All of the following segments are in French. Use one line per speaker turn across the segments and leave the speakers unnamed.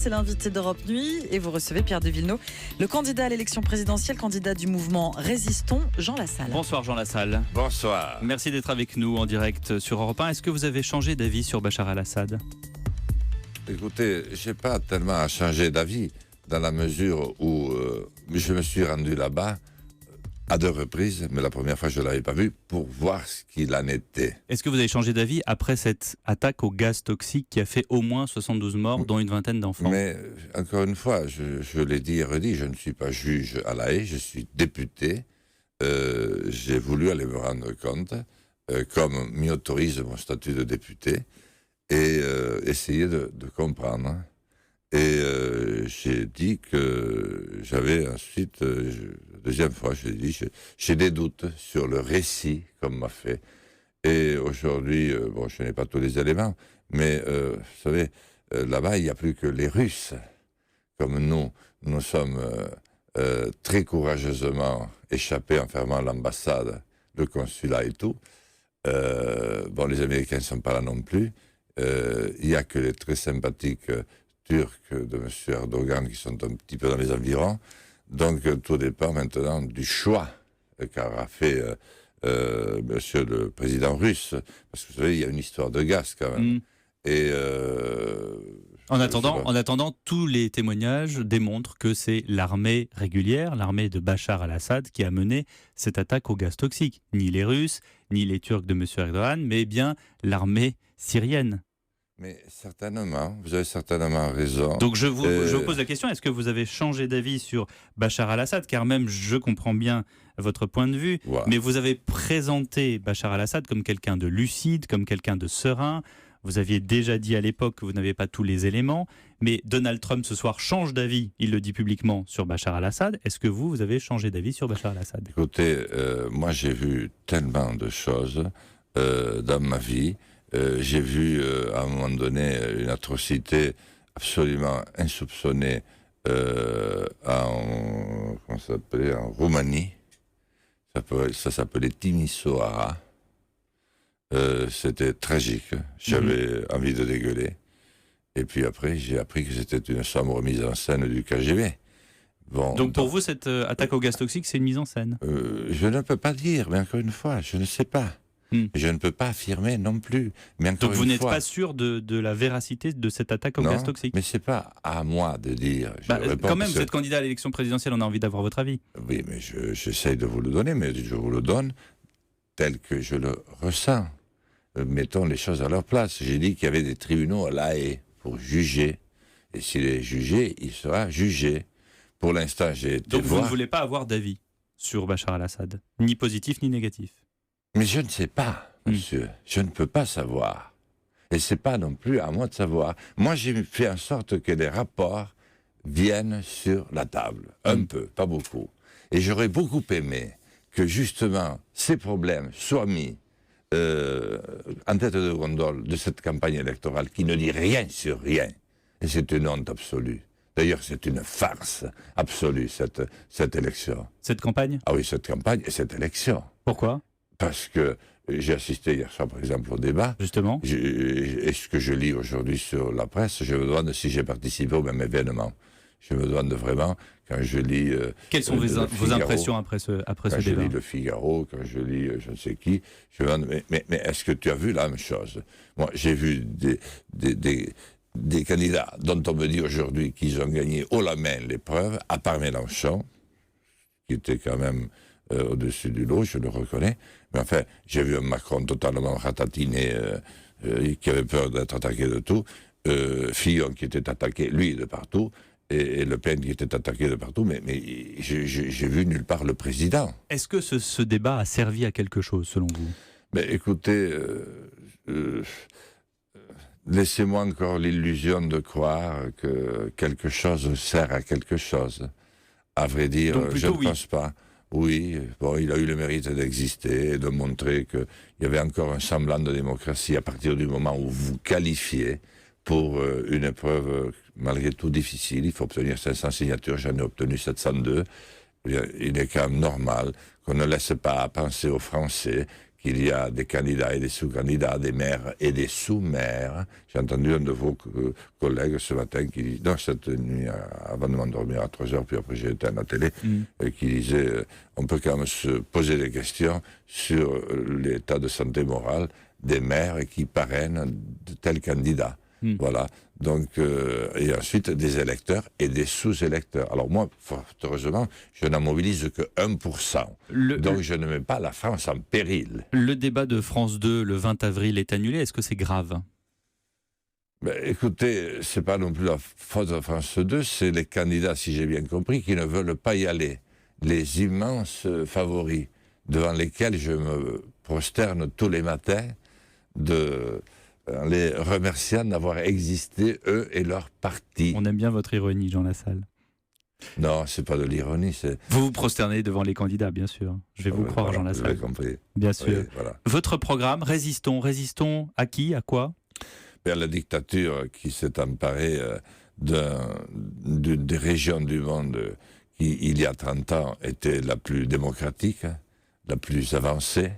C'est l'invité d'Europe Nuit et vous recevez Pierre de Villeneuve, le candidat à l'élection présidentielle, candidat du mouvement Résistons, Jean Lassalle.
Bonsoir Jean Lassalle.
Bonsoir.
Merci d'être avec nous en direct sur Europe 1. Est-ce que vous avez changé d'avis sur Bachar al-Assad ?
Écoutez, je n'ai pas tellement changé d'avis dans la mesure où je me suis rendu là-bas à 2 reprises, mais la première fois je ne l'avais pas vu, pour voir ce qu'il en était.
Est-ce que vous avez changé d'avis après cette attaque au gaz toxique qui a fait au moins 72 morts, dont une vingtaine d'enfants ?
Mais encore une fois, je l'ai dit et redit, je ne suis pas juge à La Haye, je suis député. J'ai voulu aller me rendre compte, comme m'y autorise mon statut de député, et essayer de comprendre. Et j'ai dit que j'avais ensuite, la deuxième fois, j'ai des doutes sur le récit qu'on m'a fait. Et aujourd'hui, bon, je n'ai pas tous les éléments, mais vous savez, là-bas, il n'y a plus que les Russes. Comme nous sommes très courageusement échappés en fermant l'ambassade, le consulat et tout. Bon, les Américains ne sont pas là non plus. Il n'y a que les très sympathiques Turcs de M. Erdogan qui sont un petit peu dans les environs. Donc tout dépend maintenant du choix qu'a fait monsieur le président russe. Parce que vous savez, il y a une histoire de gaz quand même. Et
en attendant, tous les témoignages démontrent que c'est l'armée régulière, l'armée de Bachar al-Assad qui a mené cette attaque au gaz toxique. Ni les Russes, ni les Turcs de M. Erdogan, mais bien l'armée syrienne.
Mais certainement, vous avez certainement raison.
Donc je vous pose la question, est-ce que vous avez changé d'avis sur Bachar al-Assad ? Car même, je comprends bien votre point de vue, mais vous avez présenté Bachar al-Assad comme quelqu'un de lucide, comme quelqu'un de serein. Vous aviez déjà dit à l'époque que vous n'avez pas tous les éléments, mais Donald Trump ce soir change d'avis, il le dit publiquement, sur Bachar al-Assad. Est-ce que vous avez changé d'avis sur Bachar al-Assad ?
Écoutez, moi j'ai vu tellement de choses dans ma vie. J'ai vu à un moment donné une atrocité absolument insoupçonnée en Roumanie. Ça s'appelait Timisoara. C'était tragique. J'avais envie de dégueuler. Et puis après, j'ai appris que c'était une sombre mise en scène du KGB. Bon,
donc pour vous, cette attaque au gaz toxique, c'est une mise en scène ?
Je ne peux pas dire, mais encore une fois, je ne sais pas. Je ne peux pas affirmer non plus. Mais
donc vous n'êtes pas sûr de la véracité de cette attaque au gaz toxique ?
Mais c'est pas à moi de dire.
Quand même, vous êtes candidat à l'élection présidentielle, on a envie d'avoir votre avis.
Oui, mais j'essaye de vous le donner, mais je vous le donne tel que je le ressens. Mettons les choses à leur place. J'ai dit qu'il y avait des tribunaux à La Haye pour juger. Et s'il est jugé, il sera jugé. Pour l'instant, j'ai été
donc vous ne voulez pas avoir d'avis sur Bachar al-Assad, ni positif ni négatif ?
Mais je ne sais pas, monsieur. Je ne peux pas savoir. Et c'est pas non plus à moi de savoir. Moi, j'ai fait en sorte que les rapports viennent sur la table. Un peu, pas beaucoup. Et j'aurais beaucoup aimé que, justement, ces problèmes soient mis en tête de gondole de cette campagne électorale qui ne dit rien sur rien. Et c'est une honte absolue. D'ailleurs, c'est une farce absolue, cette élection.
Cette campagne ?
Ah oui, cette campagne et cette élection.
Pourquoi ?
Parce que j'ai assisté hier soir, par exemple, au débat.
Justement.
Et ce que je lis aujourd'hui sur la presse, je me demande si j'ai participé au même événement. Je me demande vraiment, quand je lis...
Quelles sont vos impressions après ce débat ?
Quand je lis Le Figaro, quand je lis je ne sais qui, je me demande, mais est-ce que tu as vu la même chose ? Moi, j'ai vu des candidats dont on me dit aujourd'hui qu'ils ont gagné haut la main l'épreuve, à part Mélenchon, qui était quand même... au-dessus du lot, je le reconnais. Mais enfin, j'ai vu un Macron totalement ratatiné, qui avait peur d'être attaqué de tout, Fillon qui était attaqué, lui, de partout, et Le Pen qui était attaqué de partout, mais j'ai vu nulle part le président.
Est-ce que ce débat a servi à quelque chose, selon vous ?
Mais écoutez, laissez-moi encore l'illusion de croire que quelque chose sert à quelque chose. À vrai dire, je ne pense pas. Oui, bon, il a eu le mérite d'exister et de montrer qu'il y avait encore un semblant de démocratie à partir du moment où vous qualifiez pour une épreuve malgré tout difficile. Il faut obtenir 500 signatures, j'en ai obtenu 702. Il est quand même normal qu'on ne laisse pas penser aux Français qu'il y a des candidats et des sous-candidats, des maires et des sous-maires. J'ai entendu un de vos collègues ce matin, cette nuit, avant de m'endormir à 3h, puis après j'ai été à la télé, qui disait on peut quand même se poser des questions sur l'état de santé morale des maires qui parrainent de tels candidats. Voilà. Donc, et ensuite des électeurs et des sous-électeurs. Alors moi, fort heureusement, je n'en mobilise que 1%. Donc je ne mets pas la France en péril.
Le débat de France 2 le 20 avril est annulé. Est-ce que c'est grave ?
Écoutez, c'est pas non plus la faute de France 2, c'est les candidats, si j'ai bien compris, qui ne veulent pas y aller. Les immenses favoris devant lesquels je me prosterne tous les matins en les remerciant d'avoir existé, eux et leur parti.
On aime bien votre ironie, Jean Lassalle.
Non, c'est pas de l'ironie, c'est...
Vous vous prosternez devant les candidats, bien sûr. Je vais vous croire,
voilà,
Jean Lassalle.
Vous avez compris.
Bien sûr.
Oui, voilà.
Votre programme, Résistons. Résistons à qui ? À quoi ?
La dictature qui s'est emparée des régions du monde qui, il y a 30 ans, était la plus démocratique, la plus avancée,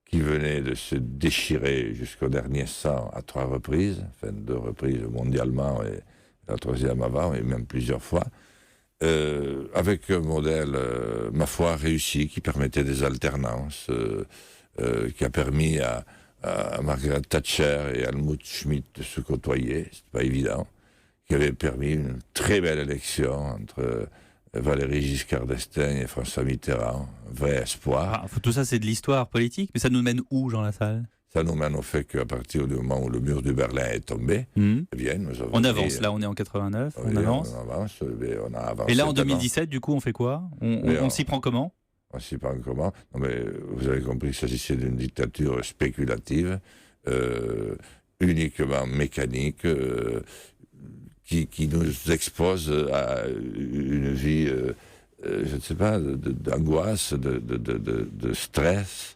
qui venait de se déchirer jusqu'au dernier sang à 3 reprises, enfin 2 reprises mondialement et la 3e avant, et même plusieurs fois, avec un modèle, ma foi, réussi, qui permettait des alternances, qui a permis à Margaret Thatcher et Helmut Schmidt de se côtoyer, c'est pas évident, qui avait permis une très belle élection entre Valéry Giscard d'Estaing et François Mitterrand, un vrai espoir.
Tout ça, c'est de l'histoire politique, mais ça nous mène où, Jean Lassalle ?
Ça nous mène au fait qu'à partir du moment où le mur de Berlin est tombé, eh bien, nous avons...
On avance, là on est en 89, on avance.
On a avancé.
Et là en 2017, du coup, on fait quoi ? On s'y prend comment ?
On s'y prend comment ? Non, mais vous avez compris qu'il s'agissait d'une dictature spéculative, uniquement mécanique, qui nous expose à une vie, je ne sais pas, d'angoisse, de stress,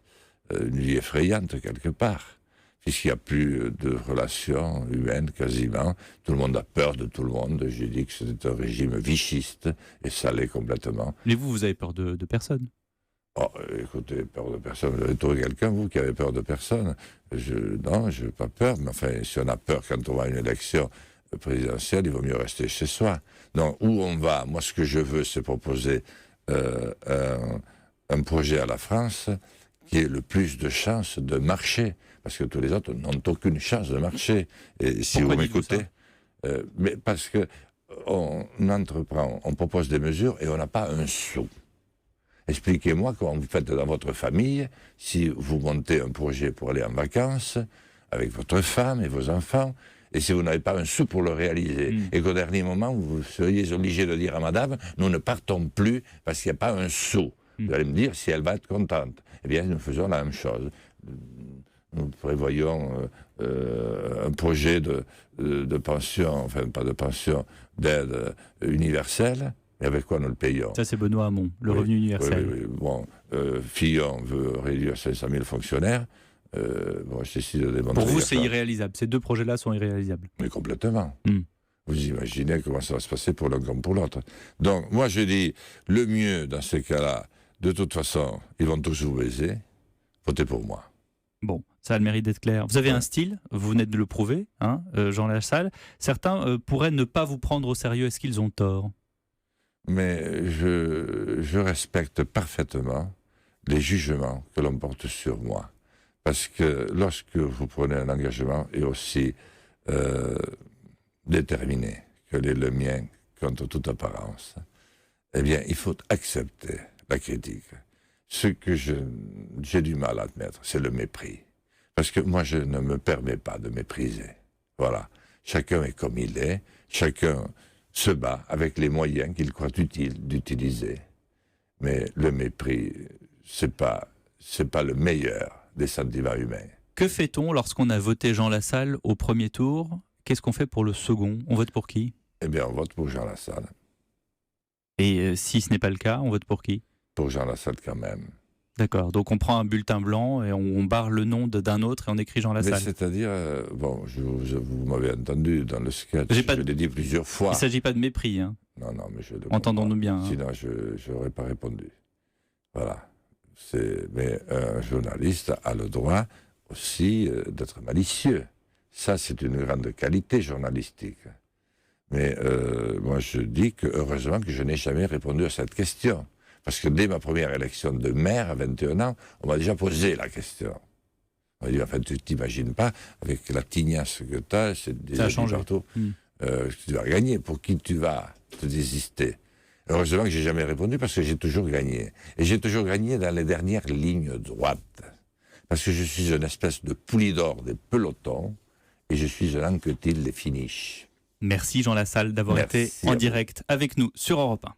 une vie effrayante quelque part, puisqu'il n'y a plus de relations humaines quasiment. Tout le monde a peur de tout le monde. J'ai dit que c'était un régime vichiste, et ça l'est complètement.
Mais vous avez peur de personne ?
Oh, écoutez, peur de personne. Vous avez trouvé quelqu'un, vous, qui avez peur de personne ? Non, je n'ai pas peur, mais enfin, si on a peur quand on va à une élection présidentielle, il vaut mieux rester chez soi. Donc, où on va ? Moi, ce que je veux, c'est proposer un projet à la France qui ait le plus de chances de marcher, parce que tous les autres n'ont aucune chance de marcher. Et si
Pourquoi
vous m'écoutez, mais parce que on entreprend, on propose des mesures et on n'a pas un sou. Expliquez-moi comment vous faites dans votre famille si vous montez un projet pour aller en vacances avec votre femme et vos enfants, et si vous n'avez pas un sou pour le réaliser, et qu'au dernier moment, vous seriez obligé de dire à madame, nous ne partons plus parce qu'il n'y a pas un sou. Vous allez me dire si elle va être contente. Eh bien, nous faisons la même chose. Nous prévoyons un projet de pension, enfin pas de pension, d'aide universelle. Et avec quoi nous le payons ?
Ça, c'est Benoît Hamon, le revenu universel.
Oui. Bon, Fillon veut réduire 500 000 fonctionnaires. Je décide de démontrer.
Pour vous, c'est irréalisable. Ces 2 projets-là sont irréalisables.
Mais complètement. Vous imaginez comment ça va se passer pour l'un comme pour l'autre. Donc, moi, je dis, le mieux dans ces cas-là, de toute façon, ils vont tous vous baiser. Votez pour moi.
Bon, ça a le mérite d'être clair. Vous avez un style, vous venez de le prouver, Jean Lassalle. Certains pourraient ne pas vous prendre au sérieux. Est-ce qu'ils ont tort ?
Mais je respecte parfaitement les jugements que l'on porte sur moi. Parce que lorsque vous prenez un engagement et aussi déterminé que l'est le mien contre toute apparence, eh bien, il faut accepter la critique. Ce que j'ai du mal à admettre, c'est le mépris. Parce que moi, je ne me permets pas de mépriser. Voilà. Chacun est comme il est. Chacun se bat avec les moyens qu'il croit utile d'utiliser. Mais le mépris, c'est pas le meilleur des sentiments humains.
Que fait-on lorsqu'on a voté Jean Lassalle au premier tour ? Qu'est-ce qu'on fait pour le second ? On vote pour qui ?
Eh bien, on vote pour Jean Lassalle.
Et si ce n'est pas le cas, on vote pour qui ?
Pour Jean Lassalle quand même.
D'accord, donc on prend un bulletin blanc et on barre le nom d'un autre et on écrit Jean Lassalle.
Mais c'est-à-dire, vous m'avez entendu dans le sketch, je l'ai dit plusieurs fois.
Il ne s'agit pas de mépris.
Non, mais je le
entendons-nous bien.
Sinon, je n'aurais pas répondu. Voilà. Mais un journaliste a le droit aussi d'être malicieux. Ça, c'est une grande qualité journalistique. Mais moi, je dis que heureusement que je n'ai jamais répondu à cette question. Parce que dès ma première élection de maire, à 21 ans, on m'a déjà posé la question. On m'a dit, enfin, tu t'imagines pas, avec la tignasse que tu as, c'est déjà
changé.
Partout, tu vas gagner. Pour qui tu vas te désister? Heureusement que j'ai jamais répondu parce que j'ai toujours gagné. Et j'ai toujours gagné dans les dernières lignes droites. Parce que je suis une espèce de poulie d'or des pelotons et je suis un anquetil des finishes.
Merci Jean Lassalle d'avoir été en direct avec nous sur Europe 1.